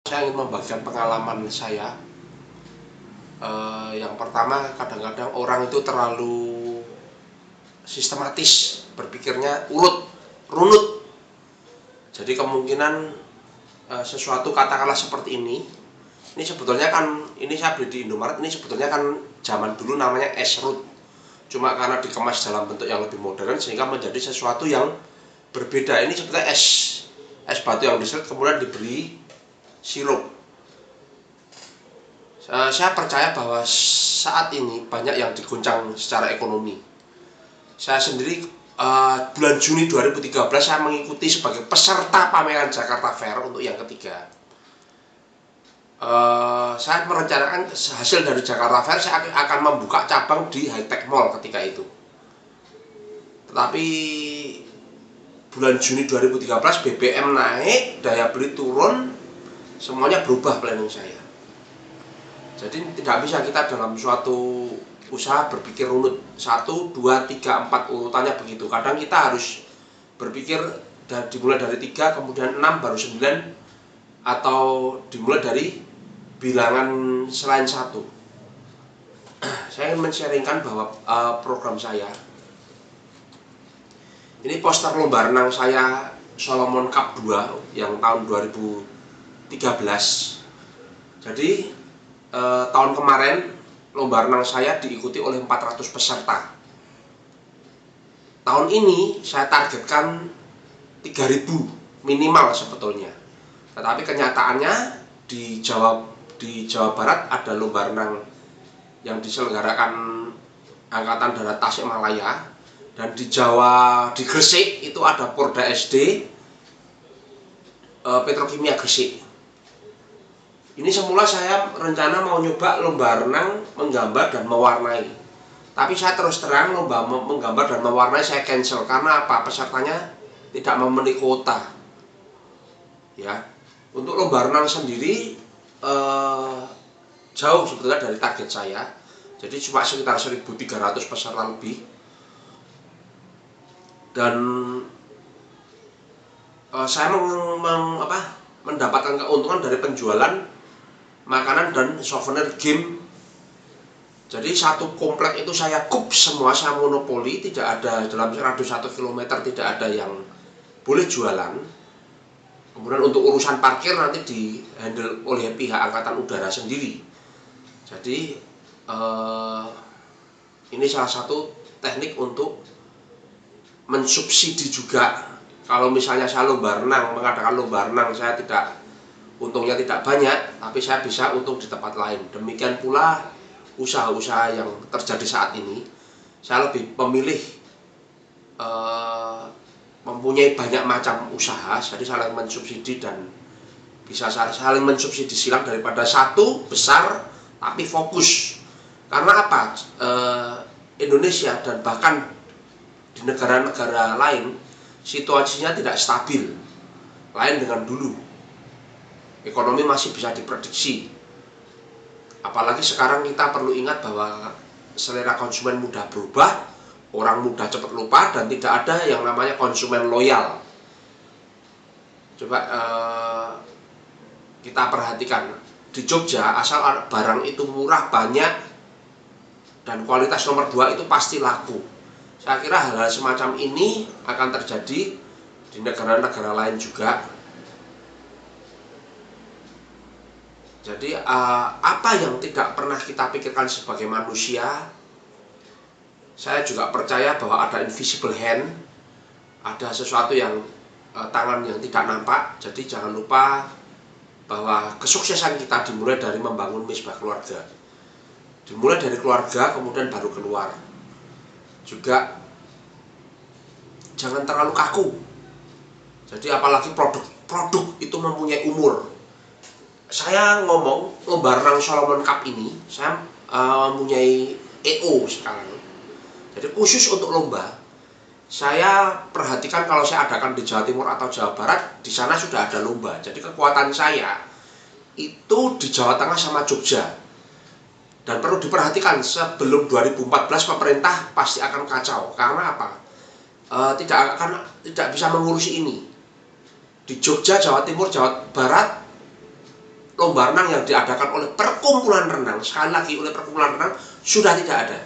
Saya ingin membagikan pengalaman saya. Yang pertama, kadang-kadang orang itu terlalu sistematis, berpikirnya runut. Jadi kemungkinan sesuatu katakanlah seperti ini sebetulnya kan, ini saya beli di Indomaret, ini sebetulnya kan zaman dulu namanya es root. Cuma karena dikemas dalam bentuk yang lebih modern sehingga menjadi sesuatu yang berbeda. Ini sebetulnya es batu yang diserut kemudian diberi sirup. Saya percaya bahwa saat ini banyak yang diguncang secara ekonomi. Saya sendiri bulan Juni 2013 saya mengikuti sebagai peserta pameran Jakarta Fair untuk yang ketiga. Saya merencanakan hasil dari Jakarta Fair saya akan membuka cabang di High Tech Mall ketika itu. Tetapi bulan Juni 2013 BBM naik, daya beli turun, semuanya berubah planning saya. Jadi tidak bisa kita dalam suatu usaha berpikir runut 1, 2, 3, 4 urutannya begitu. Kadang kita harus berpikir dimulai dari 3, kemudian 6, baru 9, atau dimulai dari bilangan selain 1. Saya ingin men-sharingkan bahwa program saya ini poster lomba renang saya Solomon Cup 2 yang tahun 2013. Jadi tahun kemarin lomba renang saya diikuti oleh 400 peserta. Tahun ini saya targetkan 3.000 minimal sebetulnya. Tetapi kenyataannya di Jawa Barat ada lomba renang yang diselenggarakan Angkatan Darat Tasikmalaya, dan di Gresik itu ada Porda SD Petrokimia Gresik. Ini semula saya rencana mau nyoba lomba renang menggambar dan mewarnai. Tapi saya terus terang lomba menggambar dan mewarnai saya cancel karena apa? Pesertanya tidak memenuhi kuota. Ya. Untuk lomba renang sendiri jauh sebetulnya dari target saya. Jadi cuma sekitar 1.300 peserta lebih. Dan saya mendapatkan keuntungan dari penjualan makanan dan souvenir game. Jadi satu komplek itu saya kup semua, saya monopoli, tidak ada dalam radius 1 km tidak ada yang boleh jualan. Kemudian untuk urusan parkir nanti di-handle oleh pihak Angkatan Udara sendiri. Jadi ini salah satu teknik untuk mensubsidi juga. Kalau misalnya saya mengadakan lomba renang, saya untungnya tidak banyak, tapi saya bisa untung di tempat lain. Demikian pula usaha-usaha yang terjadi saat ini, saya lebih memilih mempunyai banyak macam usaha, jadi saling mensubsidi dan bisa saling mensubsidi silang daripada satu besar tapi fokus. Karena apa? Indonesia dan bahkan di negara-negara lain situasinya tidak stabil, lain dengan dulu. Ekonomi masih bisa diprediksi. Apalagi sekarang kita perlu ingat bahwa selera konsumen mudah berubah, orang mudah cepat lupa, dan tidak ada yang namanya konsumen loyal. Coba kita perhatikan di Jogja, asal barang itu murah, banyak, dan kualitas nomor 2 itu pasti laku. Saya kira hal-hal semacam ini akan terjadi di negara-negara lain juga. Jadi apa yang tidak pernah kita pikirkan sebagai manusia, saya juga percaya bahwa ada invisible hand, ada sesuatu yang tangan yang tidak nampak. Jadi jangan lupa bahwa kesuksesan kita dimulai dari membangun misbah keluarga. Dimulai dari keluarga, kemudian baru keluar. Juga jangan terlalu kaku. Jadi apalagi produk itu mempunyai umur. Saya ngomong lomba renang Solomon Cup ini, saya mempunyai EO sekarang. Jadi khusus untuk lomba, saya perhatikan kalau saya adakan di Jawa Timur atau Jawa Barat, di sana sudah ada lomba. Jadi kekuatan saya itu di Jawa Tengah sama Jogja. Dan perlu diperhatikan, sebelum 2014 pemerintah pasti akan kacau. Karena apa? Tidak bisa mengurusi ini. Di Jogja, Jawa Timur, Jawa Barat lomba renang yang diadakan oleh perkumpulan renang, sekali lagi oleh perkumpulan renang, sudah tidak ada.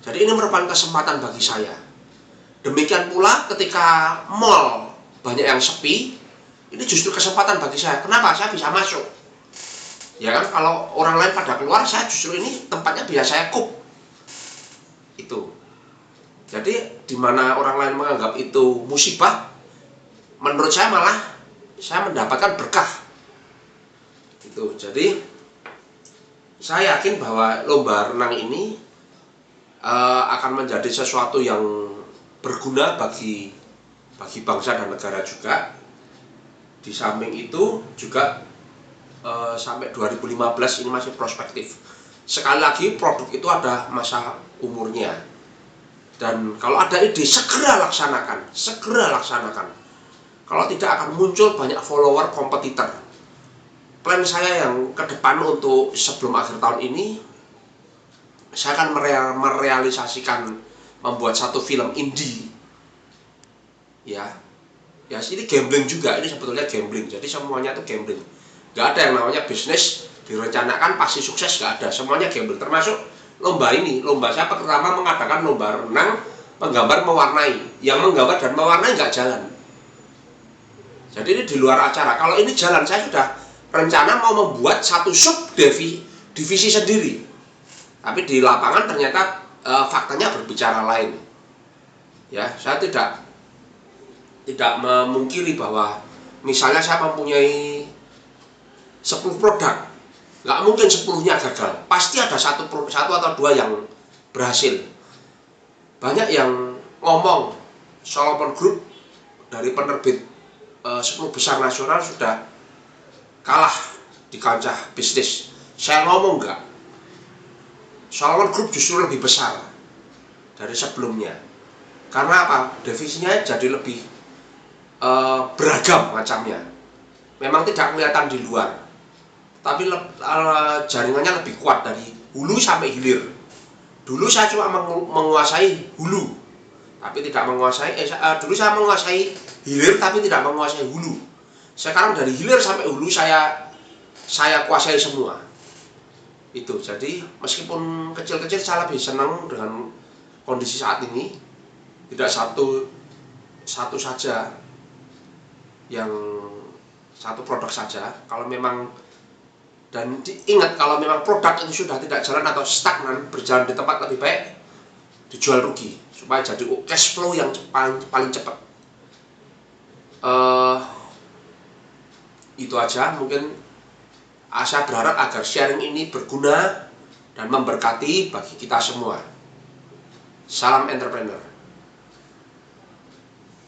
Jadi ini merupakan kesempatan bagi saya. Demikian pula ketika mall banyak yang sepi, ini justru kesempatan bagi saya. Kenapa? Saya bisa masuk. Ya kan, kalau orang lain pada keluar, saya justru ini tempatnya biasa saya kup. Itu. Jadi di mana orang lain menganggap itu musibah, menurut saya malah saya mendapatkan berkah. Itu. Jadi saya yakin bahwa lomba renang ini akan menjadi sesuatu yang berguna bagi bangsa dan negara juga. Di samping itu juga sampai 2015 ini masih prospektif. Sekali lagi produk itu ada masa umurnya. Dan kalau ada ide segera laksanakan, segera laksanakan. Kalau tidak akan muncul banyak follower kompetitor. Plan saya yang ke depan untuk sebelum akhir tahun ini, saya akan merealisasikan membuat satu film indie. Ya, ini gambling juga, ini sebetulnya gambling. Jadi semuanya itu gambling. Gak ada yang namanya bisnis direncanakan pasti sukses, gak ada. Semuanya gambling, termasuk lomba ini. Lomba saya pertama mengadakan lomba renang penggambar mewarnai. Yang menggambar dan mewarnai nggak jalan. Jadi ini di luar acara. Kalau ini jalan, saya sudah rencana mau membuat satu sub divisi sendiri. Tapi di lapangan ternyata faktanya berbicara lain. Ya, saya tidak memungkiri bahwa misalnya saya mempunyai 10 produk, nggak mungkin 10-nya gagal. Pasti ada satu atau dua yang berhasil. Banyak yang ngomong Solomon Group dari penerbit 10 besar nasional sudah kalah di kancah bisnis. Saya ngomong enggak. Solomon Group justru lebih besar dari sebelumnya. Karena apa? Divisinya jadi lebih beragam macamnya. Memang tidak kelihatan di luar, tapi jaringannya lebih kuat dari hulu sampai hilir. Dulu saya cuma menguasai hulu, tapi tidak menguasai. Dulu saya menguasai hilir, tapi tidak menguasai hulu. Sekarang dari hilir sampai hulu saya kuasai semua. Itu. Jadi meskipun kecil-kecil, saya lebih senang dengan kondisi saat ini. Tidak satu saja, yang satu produk saja. Kalau memang, dan ingat, kalau memang produk itu sudah tidak jalan atau stagnan, berjalan di tempat lebih baik, dijual rugi supaya jadi cash flow yang paling cepat. Itu aja. Mungkin saya berharap agar sharing ini berguna dan memberkati bagi kita semua. Salam entrepreneur.